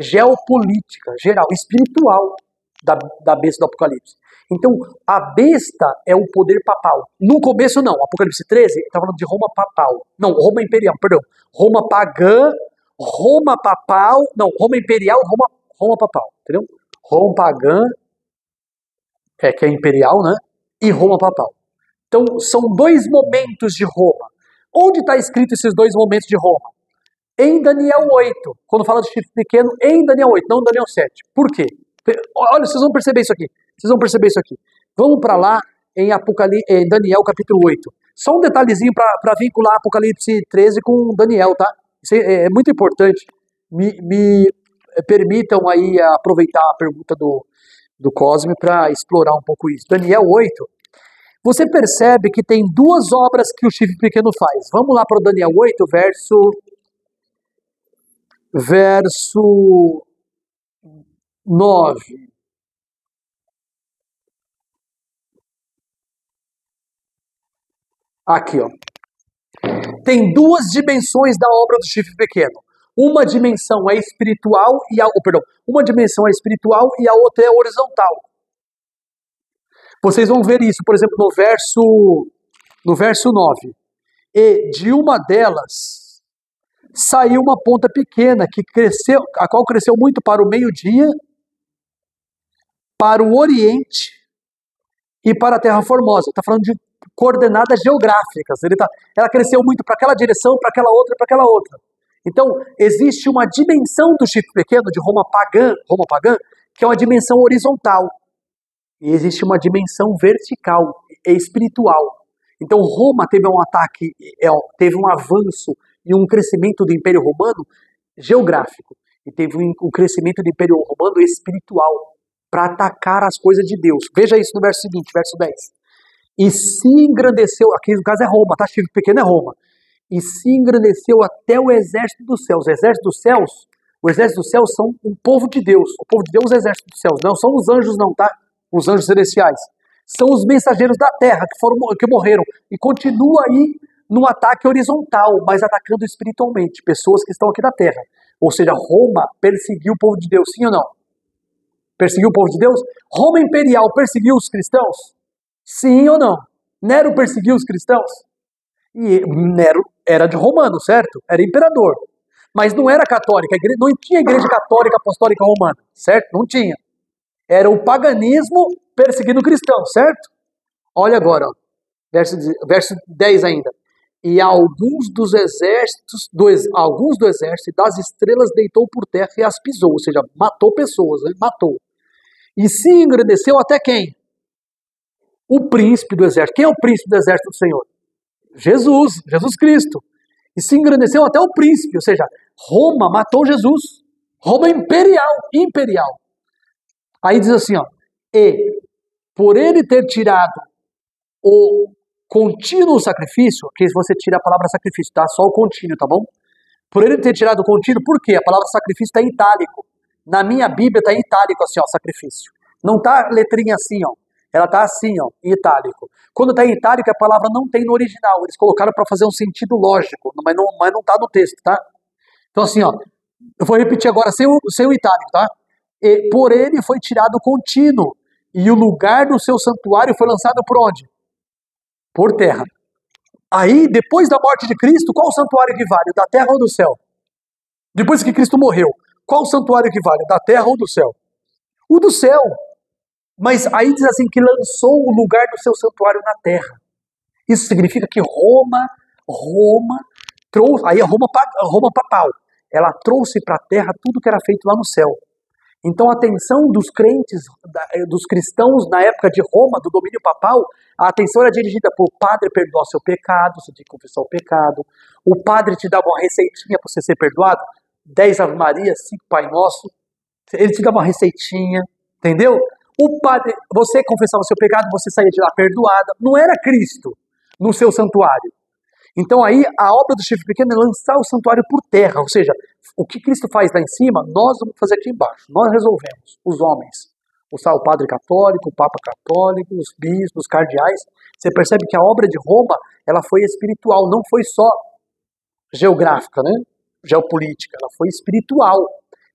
geopolítica, geral, espiritual da besta do Apocalipse. Então, a besta é o poder papal. No começo, não. Apocalipse 13, está falando de Roma papal. Não, Roma imperial, perdão. Roma pagã, Roma papal. Não, Roma imperial, Roma papal. Entendeu? Roma pagã, que é imperial, né? E Roma papal. Então, são 2 momentos de Roma. Onde está escrito esses 2 momentos de Roma? Em Daniel 8. Quando fala de chifre pequeno, em Daniel 8, não Daniel 7. Por quê? Olha, vocês vão perceber isso aqui. Vamos para lá em Daniel capítulo 8. Só um detalhezinho para vincular Apocalipse 13 com Daniel, tá? Isso é muito importante. Me permitam aí aproveitar a pergunta do Cosme para explorar um pouco isso. Daniel 8. Você percebe que tem 2 obras que o chifre pequeno faz. Vamos lá para o Daniel 8, verso 9. Aqui, ó. Tem 2 dimensões da obra do chifre pequeno. Uma dimensão é espiritual uma dimensão é espiritual e a outra é horizontal. Vocês vão ver isso, por exemplo, no verso 9. E de uma delas saiu uma ponta pequena a qual cresceu muito para o meio-dia, para o oriente e para a terra formosa. Está falando de coordenadas geográficas. Ela cresceu muito para aquela direção, para aquela outra, para aquela outra. Então, existe uma dimensão do chifre pequeno, de Roma pagã, que é uma dimensão horizontal. E existe uma dimensão vertical, espiritual. Então, Roma teve um ataque, teve um avanço e um crescimento do Império Romano geográfico. E teve um crescimento do Império Romano espiritual, para atacar as coisas de Deus. Veja isso no verso seguinte, verso 10. E se engrandeceu, aqui no caso é Roma, tá? Chifre pequeno é Roma. E se engrandeceu até o exército dos céus. O exército dos céus, O exército dos céus são o povo de Deus. O povo de Deus é o exército dos céus. Não são os anjos não, tá? Os anjos celestiais. São os mensageiros da terra que morreram. E continua aí num ataque horizontal, mas atacando espiritualmente. Pessoas que estão aqui na terra. Ou seja, Roma perseguiu o povo de Deus, sim ou não? Perseguiu o povo de Deus? Roma imperial perseguiu os cristãos? Sim ou não? Nero perseguiu os cristãos? E Nero era de romano, certo? Era imperador. Mas não era católica, não tinha igreja católica apostólica romana, certo? Não tinha. Era o paganismo perseguindo o cristão, certo? Olha agora, ó, verso 10 ainda. E alguns do exército e das estrelas deitou por terra e as pisou, ou seja, matou pessoas, né? Matou. E se engrandeceu até quem? O príncipe do exército. Quem é o príncipe do exército do Senhor? Jesus Cristo. E se engrandeceu até o príncipe, ou seja, Roma matou Jesus. Roma imperial. Aí diz assim, ó, e por ele ter tirado o contínuo sacrifício, que você tira a palavra sacrifício, tá? Só o contínuo, tá bom? Por ele ter tirado o contínuo, por quê? A palavra sacrifício está em itálico. Na minha Bíblia está em itálico assim, ó, sacrifício. Não tá letrinha assim, ó. Ela tá assim, ó, em itálico. Quando está em itálico, a palavra não tem no original. Eles colocaram para fazer um sentido lógico, mas não tá no texto, tá? Então assim, ó, eu vou repetir agora sem o itálico, tá? E por ele foi tirado o contínuo, e o lugar do seu santuário foi lançado por onde? Por terra. Aí, depois da morte de Cristo, qual o santuário que vale? Da terra ou do céu? Depois que Cristo morreu, qual o santuário que vale? Da terra ou do céu? O do céu. Mas aí diz assim, que lançou o lugar do seu santuário na terra. Isso significa que Roma trouxe, aí é Roma papal, ela trouxe para a terra tudo que era feito lá no céu. Então a atenção dos crentes, dos cristãos na época de Roma, do domínio papal, a atenção era dirigida por padre perdoar seu pecado, você tinha que confessar o pecado, o padre te dava uma receitinha para você ser perdoado, 10 Ave Maria, 5 Pai Nosso, ele te dava uma receitinha, entendeu? O padre, você confessava o seu pecado, você saía de lá perdoada, não era Cristo no seu santuário. Então aí a obra do chifre pequeno é lançar o santuário por terra, ou seja, o que Cristo faz lá em cima, nós vamos fazer aqui embaixo. Nós resolvemos, os homens. O padre católico, o papa católico, os bispos, os cardeais. Você percebe que a obra de Roma, ela foi espiritual, não foi só geográfica, né? Geopolítica, ela foi espiritual.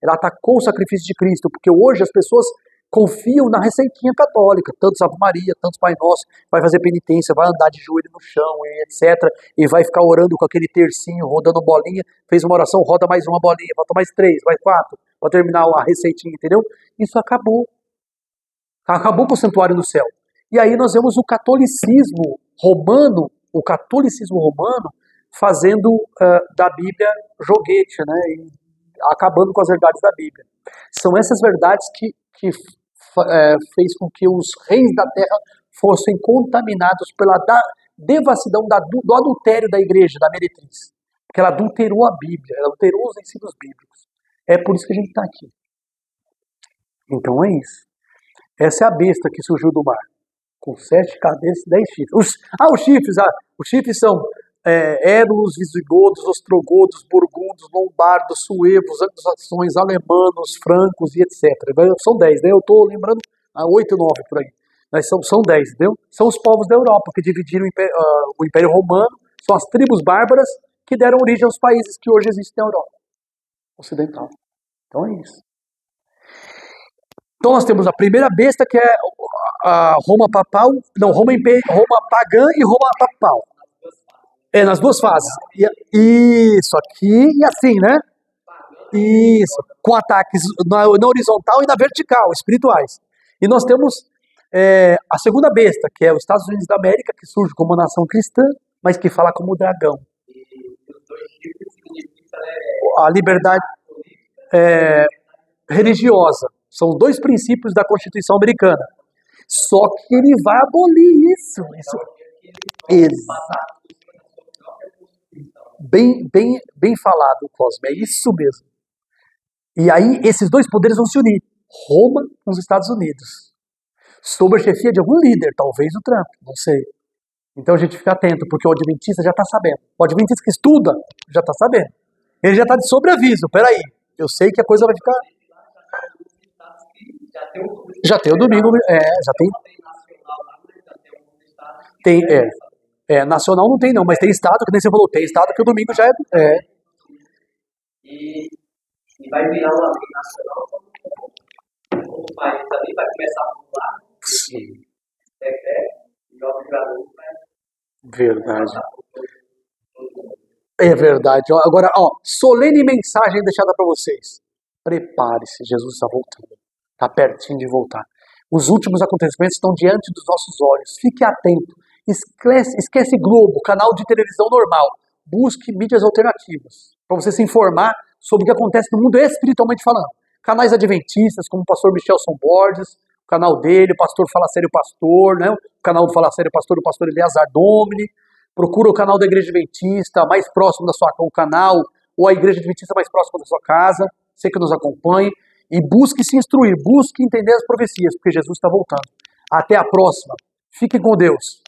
Ela atacou o sacrifício de Cristo, porque hoje as pessoas confiam na receitinha católica, tantos Ave Maria, tantos Pai Nosso, vai fazer penitência, vai andar de joelho no chão, e etc. E vai ficar orando com aquele tercinho, rodando bolinha, fez uma oração, roda mais uma bolinha, falta mais 3, mais 4, para terminar a receitinha, entendeu? Isso acabou. Acabou com o santuário no céu. E aí nós vemos o catolicismo romano fazendo da Bíblia joguete, né? E acabando com as verdades da Bíblia. São essas verdades que fez com que os reis da terra fossem contaminados pela devassidão do adultério da igreja, da meretriz. Porque ela adulterou a Bíblia, ela adulterou os ensinos bíblicos. É por isso que a gente está aqui. Então é isso. Essa é a besta que surgiu do mar, com 7 cabeças e 10 chifres. Os chifres são érulos, visigodos, ostrogodos, burgundos, lombardos, suevos, anglo-saxões, alemanos, francos e etc. São 10, né? Eu estou lembrando 8, 9 por aí. Mas são 10, entendeu? São os povos da Europa que dividiram o Império Romano, são as tribos bárbaras que deram origem aos países que hoje existem na Europa Ocidental. Então é isso. Então nós temos a primeira besta, que é a Roma pagã e Roma papal. Nas duas fases. Isso, aqui e assim, né? Isso, com ataques na horizontal e na vertical, espirituais. E nós temos a segunda besta, que é os Estados Unidos da América, que surge como uma nação cristã, mas que fala como dragão. A liberdade religiosa. São 2 princípios da Constituição americana. Só que ele vai abolir isso. Exato. Bem falado, Cosme. É isso mesmo. E aí, esses 2 poderes vão se unir. Roma com os Estados Unidos. Sob a chefia de algum líder, talvez o Trump, não sei. Então a gente fica atento, porque o adventista já está sabendo. O adventista que estuda já está sabendo. Ele já está de sobreaviso. Peraí. Eu sei que a coisa vai ficar... Já tem o domingo, já tem. Nacional não tem não, mas tem estado, que nem você falou, tem estado que o domingo já é. E vai virar uma lei nacional. O país também vai começar a pular. Sim. E obviamente vai. Verdade. É verdade. Agora, solene mensagem deixada para vocês. Prepare-se, Jesus está voltando. Está pertinho de voltar. Os últimos acontecimentos estão diante dos nossos olhos. Fique atento. Esquece Globo, canal de televisão normal. Busque mídias alternativas para você se informar sobre o que acontece no mundo espiritualmente falando. Canais adventistas, como o pastor Michelson Borges, o canal dele, o pastor Fala Sério Pastor, né? O canal do Fala Sério Pastor, o pastor Eleazar Domini. Procura o canal da Igreja Adventista mais próximo da sua o canal, ou a Igreja Adventista mais próxima da sua casa, você que nos acompanhe, e busque se instruir, busque entender as profecias, porque Jesus está voltando. Até a próxima. Fiquem com Deus.